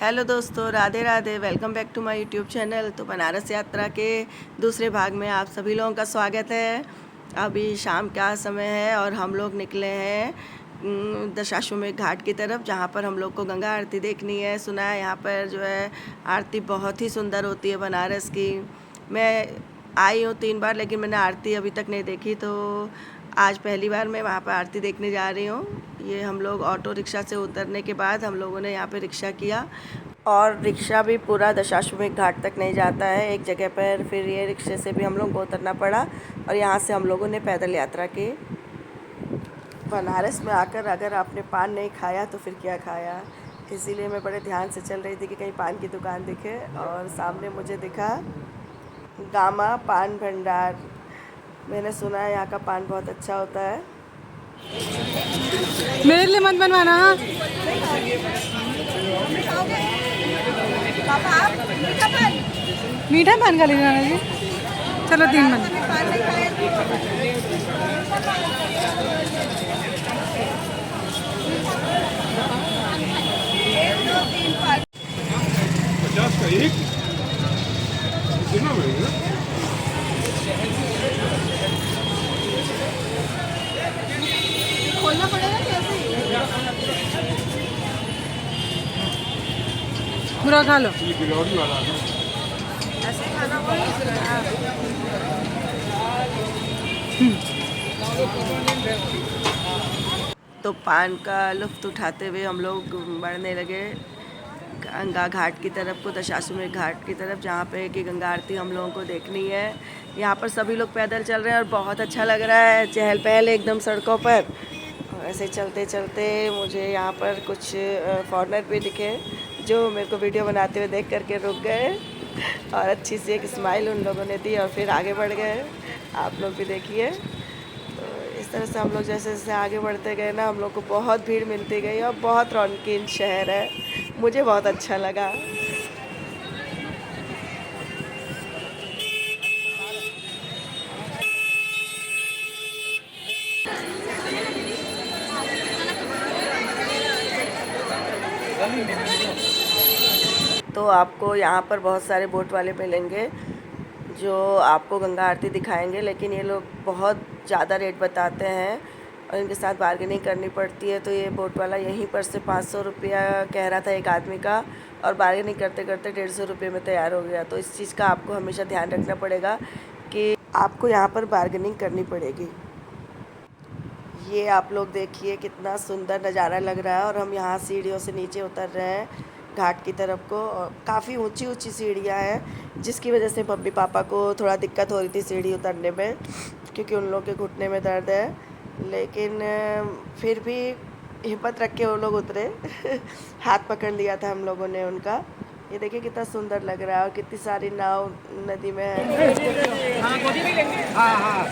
Hello दोस्तों, Radhe Radhe. Welcome back to my YouTube channel. तो बनारस यात्रा के दूसरे भाग में आप सभी लोगों का स्वागत है। अभी शाम का समय है और हम लोग निकले हैं दशाश्वमेध घाट की तरफ, जहाँ पर हम लोग को गंगा आरती देखनी है। सुना है यहाँ पर जो है आरती बहुत ही सुंदर होती है बनारस की। मैं आई हूँ 3 बार, लेकिन मैंने आरती अभी तक नहीं देखी, तो आज पहली बार मैं वहाँ पर आरती देखने जा रही हूँ। ये हम लोग ऑटो रिक्शा से उतरने के बाद हम लोगों ने यहाँ पे रिक्शा किया, और रिक्शा भी पूरा दशाश्वमेध घाट तक नहीं जाता है, एक जगह पर फिर ये रिक्शे से भी हम लोग को उतरना पड़ा, और यहाँ से हम लोगों ने पैदल यात्रा की। बनारस में आकर अगर आपने पान नहीं खाया तो फिर क्या खाया, इसीलिए मैं बड़े ध्यान से चल रही थी कि कहीं पान की दुकान दिखे, और सामने मुझे दिखा गामा पान भंडार। मैंने सुना है यहाँ का पान बहुत अच्छा होता है। मेरे लिए मत बनवाना। मीठा पान का लेना जी। चलो 3 बन। खोलना पड़ेगा कैसे? पूरा खा लो। ऐसे खाना होगा। तो पान का लुफ्त उठाते हुए हम लोग बढ़ने लगे गंगा घाट की तरफ को, दशाश्वमेध घाट की तरफ, जहाँ पे कि गंगा आरती हम लोगों को देखनी है। यहाँ पर सभी लोग पैदल चल रहे हैं और बहुत अच्छा लग रहा है, चहल पहल एकदम सड़कों पर। और ऐसे चलते चलते मुझे यहाँ पर कुछ फॉरेनर भी दिखे, जो मेरे को वीडियो बनाते हुए देख करके रुक गए और अच्छी सी एक स्माइल उन लोगों ने दी और फिर आगे बढ़ गए। आप लोग भी देखिए। तो इस तरह से हम लोग जैसे जैसे आगे बढ़ते गए ना, हम लोग को बहुत भीड़ मिलती गई और बहुत रौनकीन शहर है, मुझे बहुत अच्छा लगा। तो आपको यहाँ पर बहुत सारे बोट वाले मिलेंगे जो आपको गंगा आरती दिखाएंगे, लेकिन ये लोग बहुत ज़्यादा रेट बताते हैं और इनके साथ बार्गेनिंग करनी पड़ती है। तो ये बोट वाला यहीं पर से 500 रुपया कह रहा था एक आदमी का, और बार्गेनिंग करते करते 150 रुपये में तैयार हो गया। तो इस चीज़ का आपको हमेशा ध्यान रखना पड़ेगा कि आपको यहाँ पर बार्गेनिंग करनी पड़ेगी। ये आप लोग देखिए कितना सुंदर नज़ारा लग रहा है, और हम यहाँ सीढ़ियों से नीचे उतर रहे हैं घाट की तरफ को। काफ़ी ऊंची ऊंची सीढ़ियाँ हैं, जिसकी वजह से मम्मी पापा को थोड़ा दिक्कत हो रही थी सीढ़ी उतरने में, क्योंकि उन लोग के घुटने में दर्द है। लेकिन फिर भी हिम्मत रख के वो लोग उतरे हाथ पकड़ लिया था हम लोगों ने उनका। ये देखिए कितना सुंदर लग रहा है, और कितनी सारी नाव नदी में है। हाँ गोदी नहीं लेंगे। हाँ हाँ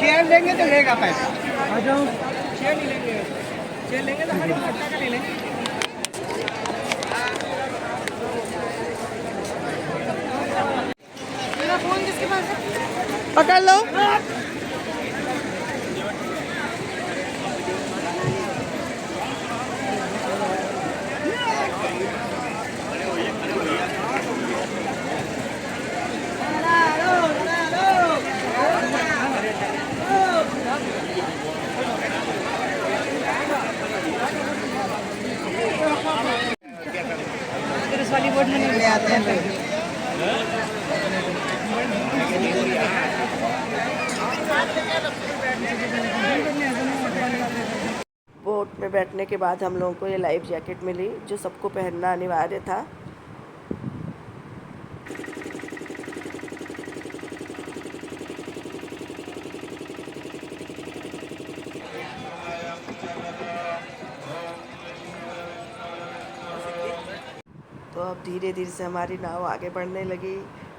चेयर लेंगे तो लेगा पैसा। आ जाओ। चेयर नहीं लेंगे, चेयर लेंगे तो हमारी पट्टा का नहीं लेंगे। मेरा फोन किसके पास है? पकड़ लो। इस वाली बोर्ड में नहीं आते हैं। बोट में बैठने के बाद हम लोगों को ये लाइफ जैकेट मिली, जो सबको पहनना अनिवार्य था। तो अब धीरे धीरे से हमारी नाव आगे बढ़ने लगी,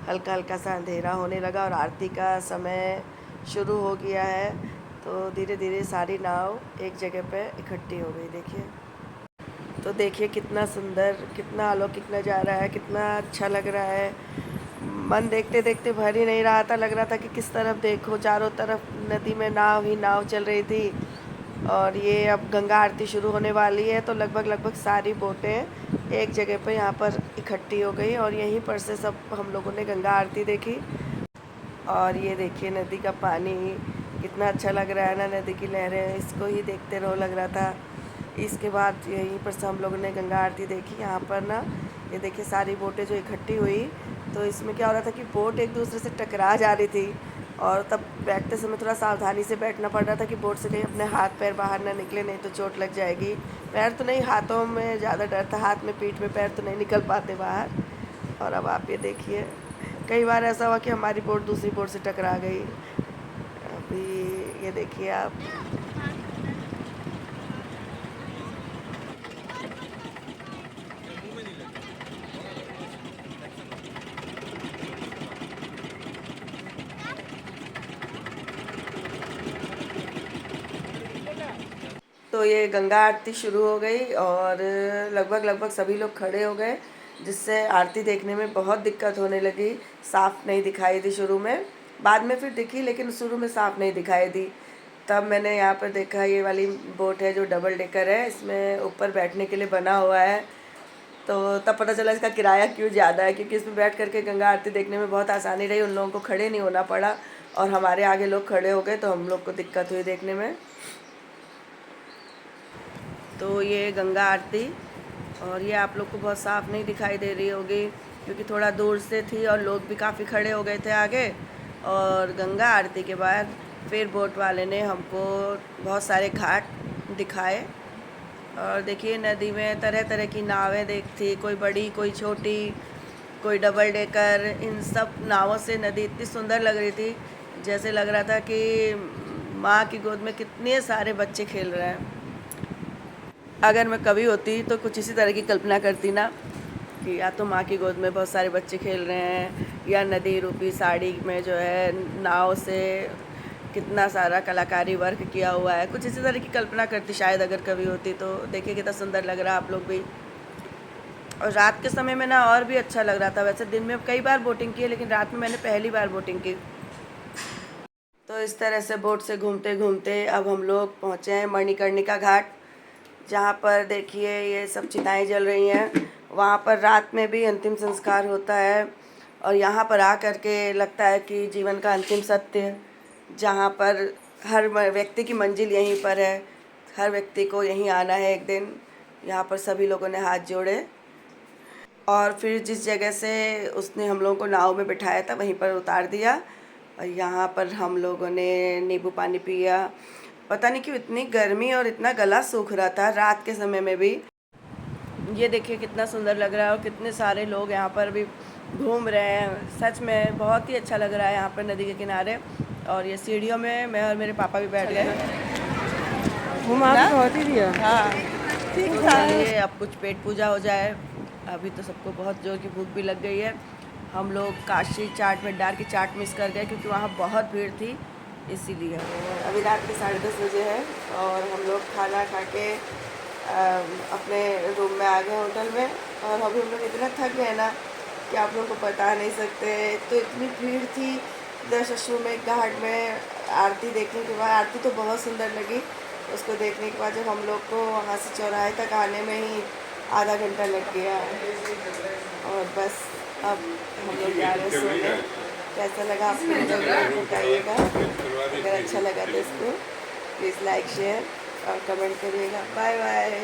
हल्का हल्का सा अंधेरा होने लगा और आरती का समय शुरू हो गया है। तो धीरे धीरे सारी नाव एक जगह पे इकट्ठी हो गई। देखिए, तो देखिए कितना सुंदर, कितना अलौकिक नज़ारा है, कितना अच्छा लग रहा है। मन देखते देखते भर ही नहीं रहा था, लग रहा था कि किस तरफ देखो, चारों तरफ नदी में नाव ही नाव चल रही थी। और ये अब गंगा आरती शुरू होने वाली है, तो लगभग सारी बोटें एक जगह पे यहाँ पर इकट्ठी हो गई और यहीं पर से सब हम लोगों ने गंगा आरती देखी। और ये देखिए नदी का पानी कितना अच्छा लग रहा है ना, नदी की लहरें, इसको ही देखते रहो लग रहा था। इसके बाद यहीं पर से हम लोगों ने गंगा आरती देखी। यहाँ पर ना ये देखिए सारी बोटें जो इकट्ठी हुई, तो इसमें क्या हो रहा था कि बोट एक दूसरे से टकरा जा रही थी और तब बैठते समय थोड़ा सावधानी से बैठना पड़ रहा था कि बोट से कहीं अपने हाथ पैर बाहर ना निकले, नहीं तो चोट लग जाएगी। पैर तो नहीं, हाथों में ज़्यादा डर था, हाथ में पीठ में, पैर तो नहीं निकल पाते बाहर। और अब आप ये देखिए कई बार ऐसा हुआ कि हमारी बोट दूसरी बोट से टकरा गई। अभी ये देखिए आप, तो ये गंगा आरती शुरू हो गई और लगभग सभी लोग खड़े हो गए, जिससे आरती देखने में बहुत दिक्कत होने लगी। साफ़ नहीं दिखाई दी शुरू में, बाद में फिर दिखी, लेकिन शुरू में साफ़ नहीं दिखाई दी। तब मैंने यहाँ पर देखा ये वाली बोट है जो डबल डेकर है, इसमें ऊपर बैठने के लिए बना हुआ है। तो तब पता चला इसका किराया क्यों ज़्यादा है, क्योंकि इसमें बैठ करके गंगा आरती देखने में बहुत आसानी रही। उन लोगों को खड़े नहीं होना पड़ा और हमारे आगे लोग खड़े हो गए, तो हम लोग को दिक्कत हुई देखने में। तो ये गंगा आरती, और ये आप लोग को बहुत साफ़ नहीं दिखाई दे रही होगी क्योंकि थोड़ा दूर से थी और लोग भी काफ़ी खड़े हो गए थे आगे। और गंगा आरती के बाद फिर बोट वाले ने हमको बहुत सारे घाट दिखाए और देखिए नदी में तरह तरह की नावें थी, कोई बड़ी कोई छोटी कोई डबल डेकर। इन सब नावों से नदी इतनी सुंदर लग रही थी, जैसे लग रहा था कि माँ की गोद में कितने सारे बच्चे खेल रहे हैं। अगर मैं कभी होती तो कुछ इसी तरह की कल्पना करती ना, कि या तो माँ की गोद में बहुत सारे बच्चे खेल रहे हैं, या नदी रूपी साड़ी में जो है नाव से कितना सारा कलाकारी वर्क किया हुआ है, कुछ इसी तरह की कल्पना करती शायद अगर कभी होती। तो देखिए कितना सुंदर लग रहा है आप लोग भी। और रात के समय में ना और भी अच्छा लग रहा था। वैसे दिन में कई बार बोटिंग की है, लेकिन रात में मैंने पहली बार बोटिंग की। तो इस तरह से बोट से घूमते घूमते अब हम लोग पहुँचे हैं मणिकर्णिका घाट, जहाँ पर देखिए ये सब चिताएं जल रही हैं। वहाँ पर रात में भी अंतिम संस्कार होता है और यहाँ पर आ कर के लगता है कि जीवन का अंतिम सत्य, जहाँ पर हर व्यक्ति की मंजिल यहीं पर है, हर व्यक्ति को यहीं आना है एक दिन। यहाँ पर सभी लोगों ने हाथ जोड़े और फिर जिस जगह से उसने हम लोगों को नाव में बिठाया था वहीं पर उतार दिया। और यहाँ पर हम लोगों ने नींबू पानी पिया। पता नहीं क्यों इतनी गर्मी और इतना गला सूख रहा था रात के समय में भी। ये देखिए कितना सुंदर लग रहा है और कितने सारे लोग यहाँ पर भी घूम रहे हैं। सच में बहुत ही अच्छा लग रहा है यहाँ पर नदी के किनारे। और ये सीढ़ियों में मैं और मेरे पापा भी बैठ गए। बहुत ही दिया। हाँ ठीक था। ये अब कुछ पेट पूजा हो जाए। अभी तो सबको बहुत जोर की भूख भी लग गई है। हम लोग काशी चाट भंडार की चाट मिस कर गए क्योंकि वहाँ बहुत भीड़ थी, इसीलिए। अभी रात के 10:30 बजे है और हम लोग खाना खा के अपने रूम में आ गए होटल में। और अभी हम लोग इतना थक गए ना कि आप लोगों को बता नहीं सकते। तो इतनी भीड़ थी दशाश्वमेध घाट में। आरती देखने के बाद, आरती तो बहुत सुंदर लगी, उसको देखने के बाद जब हम लोग को वहाँ से चौराहे तक आने में ही आधा घंटा लग गया। और बस अब हम लोग जा रहे हैं सोने। कैसा लगा आपको वीडियो बताइएगा। अगर अच्छा लगा तो इसको प्लीज़ लाइक शेयर और कमेंट करिएगा। Bye bye.